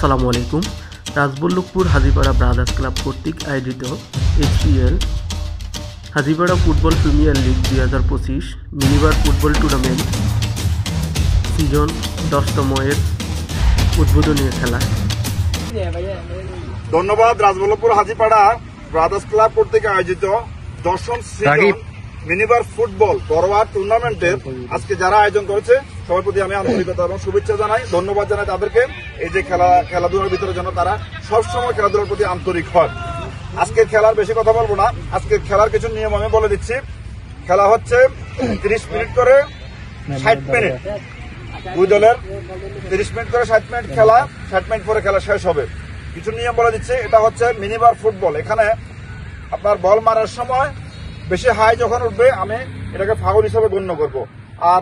আসসালামু আলাইকুম। Rajballavpur Hajipara brothers club কর্তৃক আয়োজিত HPL Hajipara football premier league 2025 mini bar football tournament season 10তম এর উদ্বোধনী খেলা। ধন্যবাদ। রাজবল্লভপুর হাজীপাড়া ব্রাদার্স ক্লাব কর্তৃক আয়োজিত 10ম সিজন মিনিবার ফুটবল ঘরোয়া টুর্নামেন্টের আজকে যারা আয়োজন করেছে সবার প্রতি আমি আন্তরিকতা এবং শুভেচ্ছা জানাই, ধন্যবাদ জানাই তাদেরকে। এই যে খেলাধুলার ভিতরে যেন তারা সবসময় খেলাধুলার প্রতি আন্তরিক হয়। আজকের খেলার বেশি কথা বলবো না, আজকের খেলার কিছু নিয়ম আমি বলে দিচ্ছি। খেলা হচ্ছে 30 মিনিট করে 60 মিনিট, দুই দলের 30 মিনিট করে 60 মিনিট খেলা, 60 মিনিট পরে খেলা শেষ হবে। কিছু নিয়ম বলে দিচ্ছি। এটা হচ্ছে মিনিবার ফুটবল। এখানে আপনার বল মারার সময় বেশি হাই যখন উঠবে আমি এটাকে ফাউল হিসেবে গণ্য করব। আর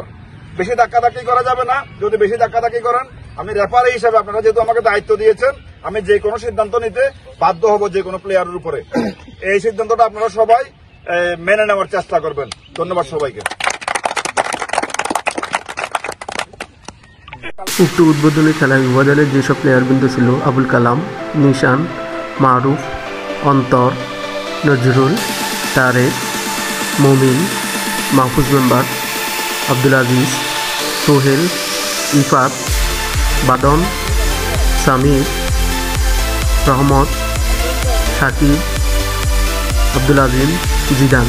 বেশি ধাক্কাধাক্কি করা যাবে না। যদি বেশি ধাক্কাধাক্কি করেন, আমি রেফারি হিসেবে, আপনারা যেহেতু আমাকে দায়িত্ব দিয়েছেন, আমি যে কোনো সিদ্ধান্ত নিতে বাধ্য হব যে কোনো প্লেয়ারের উপরে। এই সিদ্ধান্তটা আপনারা সবাই মেনে নেওয়ার চেষ্টা করবেন। ধন্যবাদ সবাইকে। উক্ত উদ্বোধনী খেলায় উভয় দলের যেসব প্লেয়ারবৃন্দ ছিল: আবুল কালাম, নিশান, মারুফ, অন্তর, নজরুল, তারেক, মমিন, মাহফুজ মেম্বার, আব্দুল আজিজ, সোহেল, ইফাত, বাদন, সামির, রহমত, সাকিব, আব্দুল আজিম, জিদান।